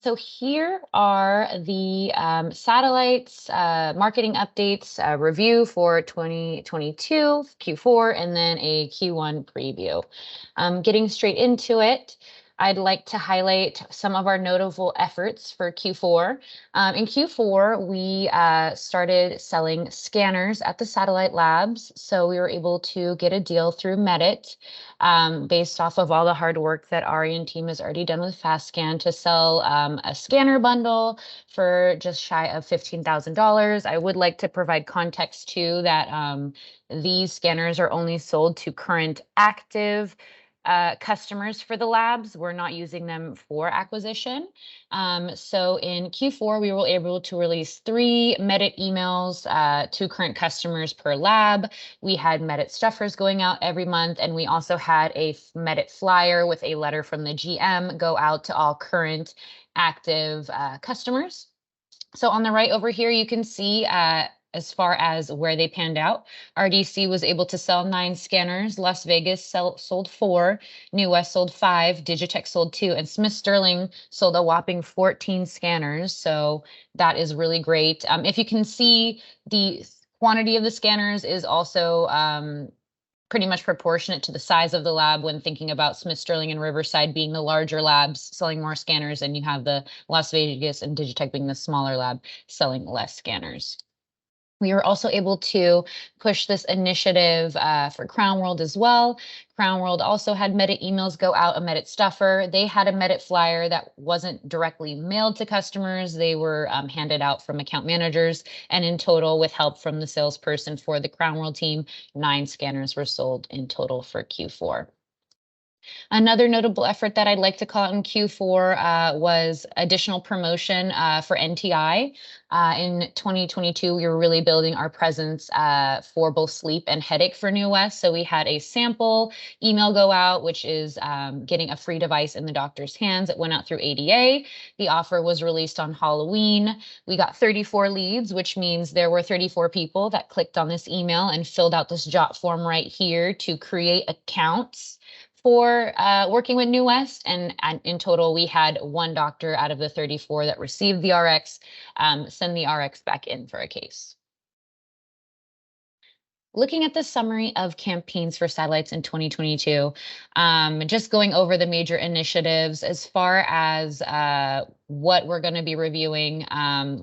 So here are the satellites marketing updates review for 2022 Q4 and then a Q1 preview. Getting straight into it, I'd like to highlight some of our notable efforts for Q4. In Q4, we started selling scanners at the satellite labs. So we were able to get a deal through Medit based off of all the hard work that Ari and team has already done with FastScan to sell a scanner bundle for just shy of $15,000. I would like to provide context too that these scanners are only sold to current active customers for the labs. We're not using them for acquisition. So in Q4, we were able to release 3 Medit emails to current customers per lab. We had Medit stuffers going out every month, and we also had a Medit flyer with a letter from the GM go out to all current active customers. So on the right over here, you can see as far as where they panned out. RDC was able to sell 9 scanners, Las Vegas sold 4, New West sold 5, Digitech sold 2, and Smith Sterling sold a whopping 14 scanners. So that is really great. If you can see, the quantity of the scanners is also pretty much proportionate to the size of the lab when thinking about Smith Sterling and Riverside being the larger labs selling more scanners, and you have the Las Vegas and Digitech being the smaller lab selling less scanners. We were also able to push this initiative for Crown World as well. Crown World also had Medit emails go out, a Medit stuffer. They had a Medit flyer that wasn't directly mailed to customers. They were handed out from account managers. And in total, with help from the salesperson for the Crown World team, 9 scanners were sold in total for Q4. Another notable effort that I'd like to call out in Q4 was additional promotion for NTI. In 2022, we were really building our presence for both sleep and headache for New West. So we had a sample email go out, which is getting a free device in the doctor's hands. It went out through ADA. The offer was released on Halloween. We got 34 leads, which means there were 34 people that clicked on this email and filled out this jot form right here to create accounts for working with New West. And in total, we had 1 doctor out of the 34 that received the RX send the RX back in for a case. Looking at the summary of campaigns for satellites in 2022, just going over the major initiatives as far as what we're going to be reviewing.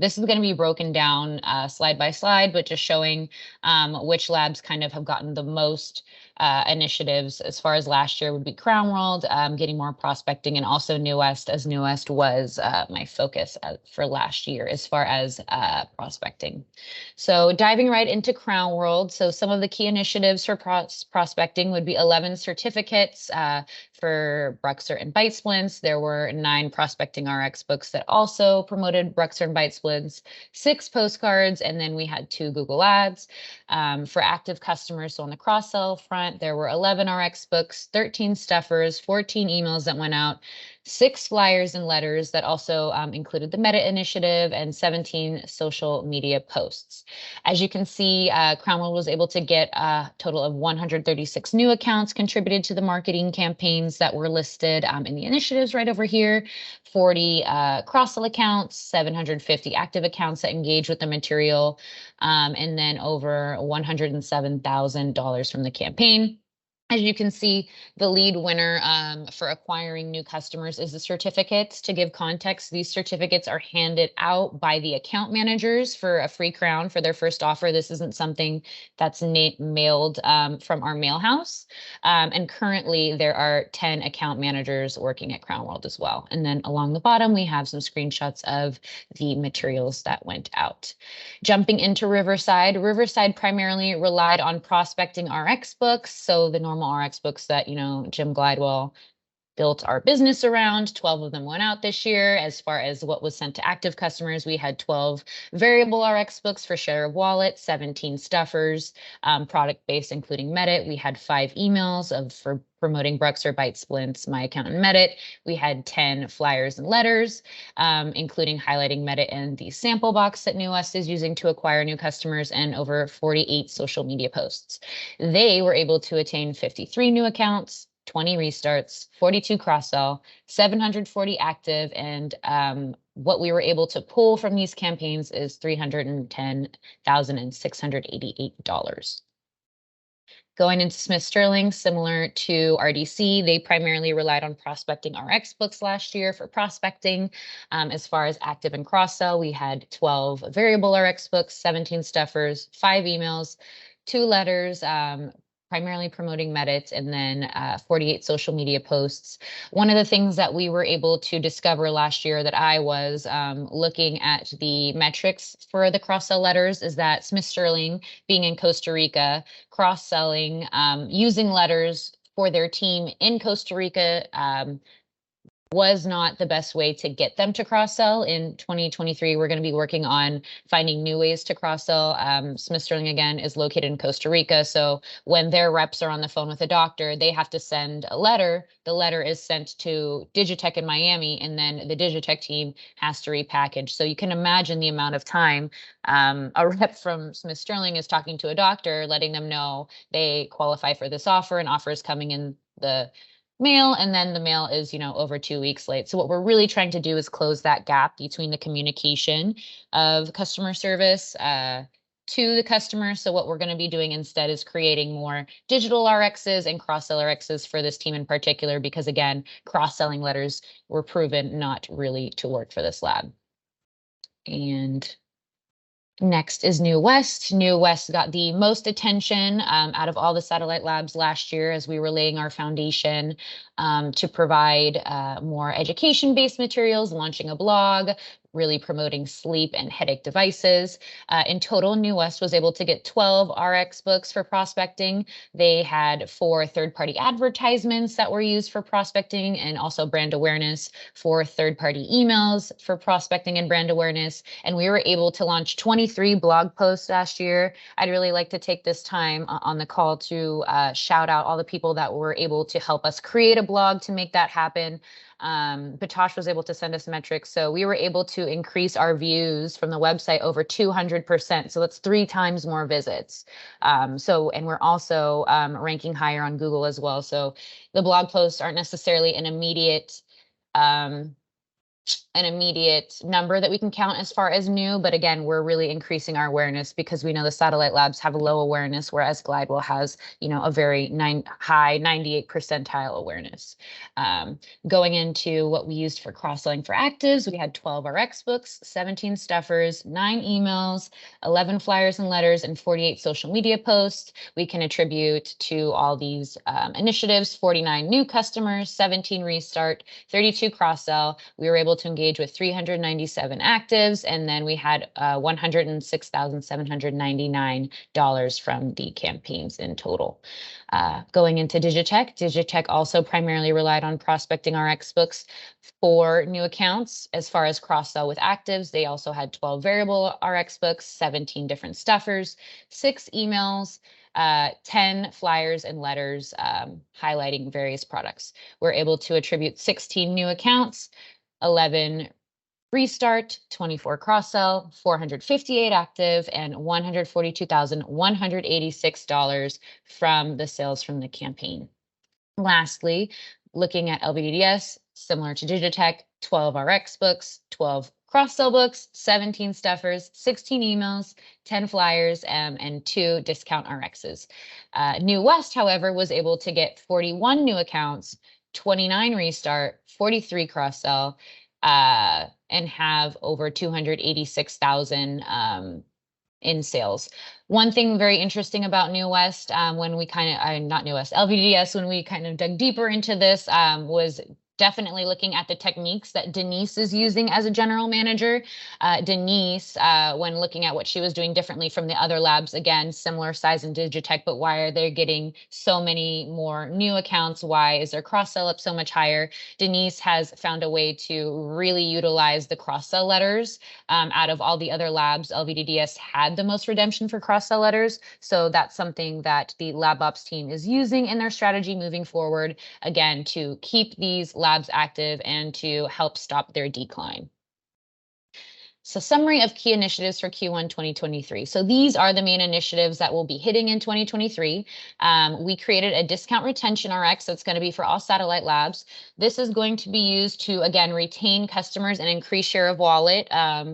This is going to be broken down slide by slide, but just showing which labs kind of have gotten the most initiatives. As far as last year would be Crown World, getting more prospecting, and also New West, as New West was my focus for last year as far as prospecting. So diving right into Crown World. So some of the key initiatives for prospecting would be 11 certificates for Bruxer and Byte Splints. There were 9 prospecting RX books that also promoted Bruxer and Byte Splints, 6 postcards, and then we had 2 Google ads. For active customers, so on the cross-sell front, there were 11 RX books, 13 stuffers, 14 emails that went out, 6 flyers and letters that also included the Medit initiative, and 17 social media posts. As you can see, Crown World was able to get a total of 136 new accounts contributed to the marketing campaigns that were listed in the initiatives right over here, 40 cross-sell accounts, 750 active accounts that engage with the material, and then over $107,000 from the campaign. As you can see, the lead winner for acquiring new customers is the certificates. To give context, these certificates are handed out by the account managers for a free crown for their first offer. This isn't something that's mailed from our mail house. And currently, there are 10 account managers working at Crown World as well. And then along the bottom, we have some screenshots of the materials that went out. Jumping into Riverside, Riverside primarily relied on prospecting RX books. So the normal RX books that, Jim Glidewell built our business around. 12 of them went out this year. As far as what was sent to active customers, we had 12 variable RX books for share of wallet, 17 stuffers, product based, including Medit. We had 5 emails for promoting Bruxer, Byte Splints, My Account, and Medit. We had 10 flyers and letters, including highlighting Medit and the sample box that New West is using to acquire new customers, and over 48 social media posts. They were able to attain 53 new accounts, 20 restarts, 42 cross-sell, 740 active, and what we were able to pull from these campaigns is $310,688. Going into Smith Sterling, similar to RDC, they primarily relied on prospecting RX books last year for prospecting. As far as active and cross-sell, we had 12 variable RX books, 17 stuffers, 5 emails, 2 letters, primarily promoting Medit, and then 48 social media posts. One of the things that we were able to discover last year that I was looking at the metrics for the cross-sell letters is that Smith Sterling, being in Costa Rica, cross-selling, using letters for their team in Costa Rica was not the best way to get them to cross-sell. In 2023, we're going to be working on finding new ways to cross-sell. Smith Sterling, again, is located in Costa Rica. So when their reps are on the phone with a doctor, they have to send a letter. The letter is sent to Digitech in Miami, and then the Digitech team has to repackage. So you can imagine the amount of time a rep from Smith Sterling is talking to a doctor, letting them know they qualify for this offer, and offer is coming in the mail, and then the mail is, over 2 weeks late. So what we're really trying to do is close that gap between the communication of customer service to the customer. So what we're going to be doing instead is creating more digital RXs and cross-sell RXs for this team in particular, because again, cross-selling letters were proven not really to work for this lab. And next is New West. New West got the most attention out of all the satellite labs last year, as we were laying our foundation to provide more education-based materials, launching a blog, really promoting sleep and headache devices. In total, New West was able to get 12 RX books for prospecting. They had 4 third-party advertisements that were used for prospecting, and also brand awareness, 4 third-party emails for prospecting and brand awareness. And we were able to launch 23 blog posts last year. I'd really like to take this time on the call to shout out all the people that were able to help us create a blog to make that happen. Batosh was able to send us metrics. So we were able to increase our views from the website over 200%. So that's 3 times more visits. And we're also ranking higher on Google as well. So the blog posts aren't necessarily an immediate number that we can count as far as new, but again, we're really increasing our awareness, because we know the satellite labs have a low awareness, whereas Glidewell has, a very high 98 percentile awareness. Going into what we used for cross-selling for actives, we had 12 RX books, 17 stuffers, 9 emails, 11 flyers and letters, and 48 social media posts. We can attribute to all these initiatives 49 new customers, 17 restart, 32 cross-sell. We were able to engage with 397 actives, and then we had $106,799 from the campaigns in total. Going into Digitech also primarily relied on prospecting RX books for new accounts. As far as cross-sell with actives, they also had 12 variable RX books, 17 different stuffers, 6 emails, 10 flyers and letters highlighting various products. We're able to attribute 16 new accounts, 11 restart, 24 cross-sell, 458 active, and $142,186 from the sales from the campaign. Lastly, looking at LVDDS, similar to Digitech, 12 RX books, 12 cross-sell books, 17 stuffers, 16 emails, 10 flyers, and 2 discount RXs. New West, however, was able to get 41 new accounts, 29 restart, 43 cross-sell, and have over 286,000 in sales. One thing very interesting about New West, when we not New West, LVDS, when we kind of dug deeper into this, was definitely looking at the techniques that Denise is using as a general manager. Denise, when looking at what she was doing differently from the other labs, again, similar size in Digitech, but why are they getting so many more new accounts? Why is their cross-sell up so much higher? Denise has found a way to really utilize the cross-sell letters. Out of all the other labs, LVDDS had the most redemption for cross-sell letters. So that's something that the lab ops team is using in their strategy moving forward, again, to keep these labs active and to help stop their decline. So summary of key initiatives for Q1 2023. So these are the main initiatives that will be hitting in 2023. We created a discount retention RX that's going to be for all satellite labs. This is going to be used to, again, retain customers and increase share of wallet.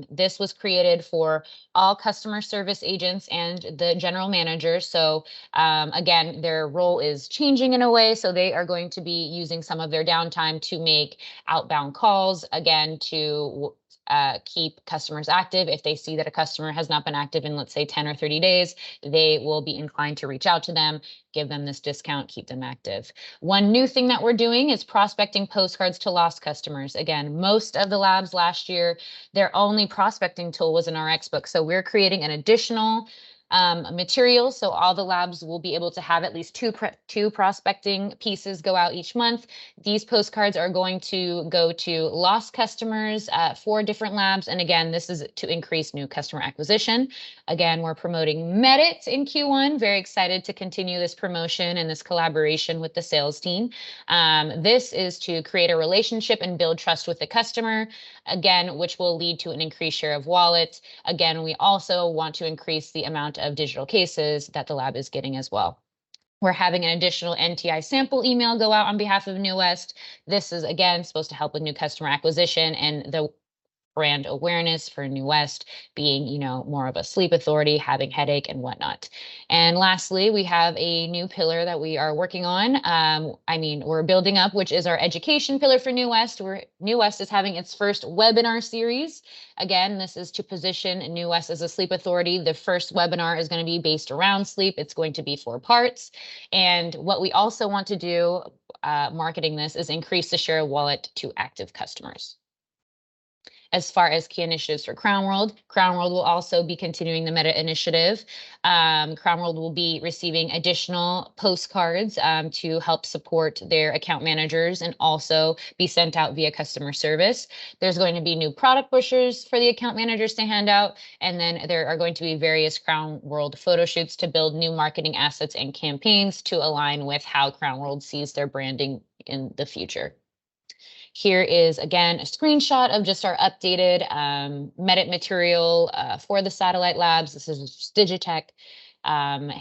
This was created for all customer service agents and the general managers. So again, their role is changing in a way. So they are going to be using some of their downtime to make outbound calls, again, to keep customers active. If they see that a customer has not been active in, let's say, 10 or 30 days, they will be inclined to reach out to them, give them this discount, keep them active. One new thing that we're doing is prospecting postcards to lost customers. Again, most of the labs last year, their only prospecting tool was an RX book. So we're creating an additional material. So all the labs will be able to have at least two prospecting pieces go out each month. These postcards are going to go to lost customers at 4 different labs. And again, this is to increase new customer acquisition. Again, we're promoting Medit in Q1. Very excited to continue this promotion and this collaboration with the sales team. This is to create a relationship and build trust with the customer, again, which will lead to an increased share of wallet. Again, we also want to increase the amount of digital cases that the lab is getting as well. We're having an additional NTI sample email go out on behalf of New West. This is, again, supposed to help with new customer acquisition and the brand awareness for New West being, more of a sleep authority, having headache and whatnot. And lastly, we have a new pillar that we are working on. We're building up, which is our education pillar for New West, where New West is having its first webinar series. Again, this is to position New West as a sleep authority. The first webinar is going to be based around sleep. It's going to be 4 parts. And what we also want to do, marketing this, is increase the share of wallet to active customers. As far as key initiatives for Crown World will also be continuing the Medit initiative. Crown World will be receiving additional postcards to help support their account managers and also be sent out via customer service. There's going to be new product brochures for the account managers to hand out, and then there are going to be various Crown World photo shoots to build new marketing assets and campaigns to align with how Crown World sees their branding in the future. Here is, again, a screenshot of just our updated Medit material for the satellite labs. This is Digitech.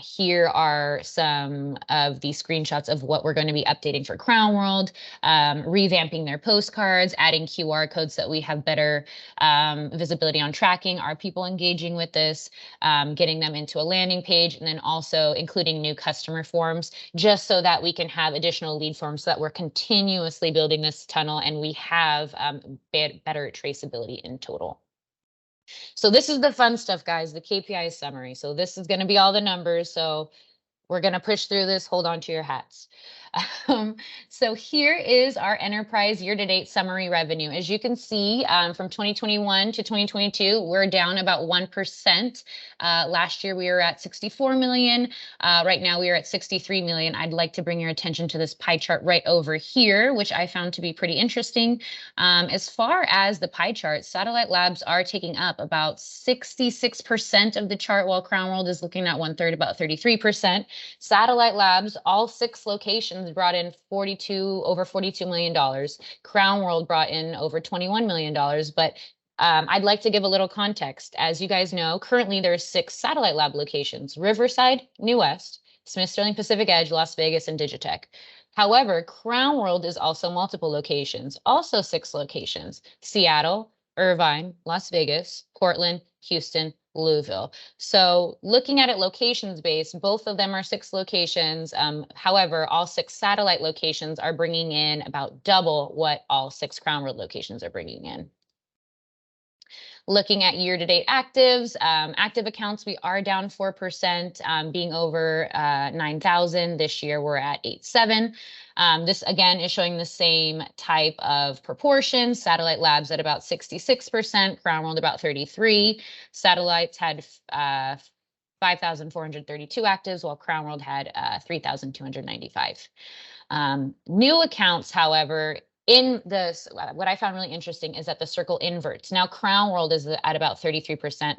Here are some of the screenshots of what we're going to be updating for Crown World, revamping their postcards, adding QR codes so that we have better visibility on tracking. Are people engaging with this? Getting them into a landing page, and then also including new customer forms, just so that we can have additional lead forms so that we're continuously building this tunnel and we have better traceability in total. So this is the fun stuff, guys, the KPI summary. So this is going to be all the numbers. So we're going to push through this. Hold on to your hats. So here is our enterprise year-to-date summary revenue. As you can see, from 2021 to 2022, we're down about 1%. Last year, we were at 64 million. Right now, we are at 63 million. I'd like to bring your attention to this pie chart right over here, which I found to be pretty interesting. As far as the pie chart, satellite labs are taking up about 66% of the chart, while Crown World is looking at 1/3, about 33%. Satellite labs, all 6 locations, brought in over $42 million. Crown World brought in over $21 million. But I'd like to give a little context. As you guys know, currently there are 6 satellite lab locations: Riverside, New West, Smith Sterling Pacific Edge, Las Vegas, and Digitech. However, Crown World is also multiple locations, also 6 locations: Seattle, Irvine, Las Vegas, Portland, Houston, Louisville. So looking at it locations based, both of them are 6 locations. However, all 6 satellite locations are bringing in about double what all 6 Crown World locations are bringing in. Looking at year-to-date actives, active accounts, we are down 4%, being over 9,000. This year, we're at 8,700. This, again, is showing the same type of proportions. Satellite labs at about 66%, Crown World about 33%. Satellites had 5,432 actives, while Crown World had 3,295. New accounts, however, in this, what I found really interesting is that the circle inverts. Now, Crown World is at about 33%,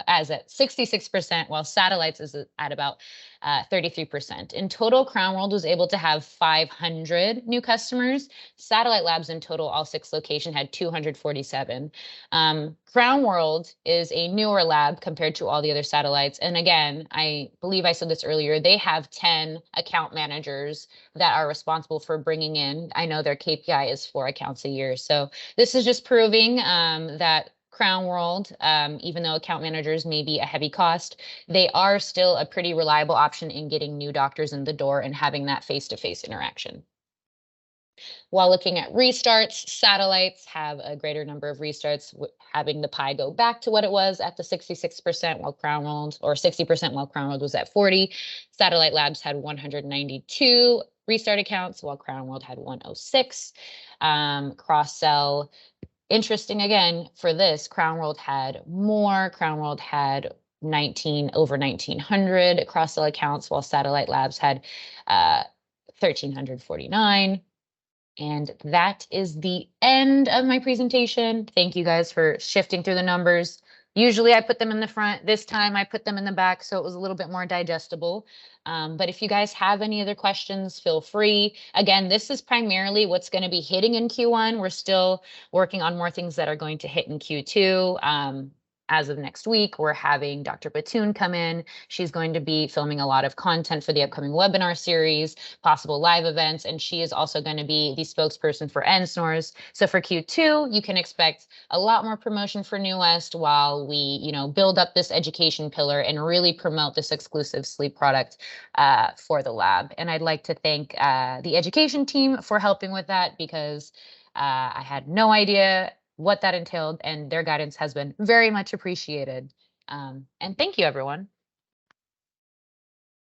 as at 66%, while satellites is at about 33%. In total, Crown World was able to have 500 new customers. Satellite Labs in total, all 6 locations, had 247. Crown World is a newer lab compared to all the other satellites. And again, I believe I said this earlier, they have 10 account managers that are responsible for bringing in. I know their KPI is 4 accounts a year. So this is just proving that Crown World, even though account managers may be a heavy cost, they are still a pretty reliable option in getting new doctors in the door and having that face-to-face interaction. While looking at restarts, satellites have a greater number of restarts, having the pie go back to what it was at the 66%, while Crown World, or 60% while Crown World was at 40. Satellite Labs had 192 restart accounts, while Crown World had 106. Cross-sell, interesting again for this, Crown World had more. Crown World had over 1,900 cross-sell accounts, while Satellite Labs had 1,349. And that is the end of my presentation. Thank you guys for shifting through the numbers. Usually I put them in the front. This time I put them in the back, so it was a little bit more digestible. But if you guys have any other questions, feel free. Again, this is primarily what's going to be hitting in Q1. We're still working on more things that are going to hit in Q2. As of next week, we're having Dr. Batoon come in. She's going to be filming a lot of content for the upcoming webinar series, possible live events, and she is also going to be the spokesperson for NSNORS. So for Q2, you can expect a lot more promotion for New West while we, build up this education pillar and really promote this exclusive sleep product for the lab. And I'd like to thank the education team for helping with that, because I had no idea what that entailed, and their guidance has been very much appreciated. And thank you, everyone.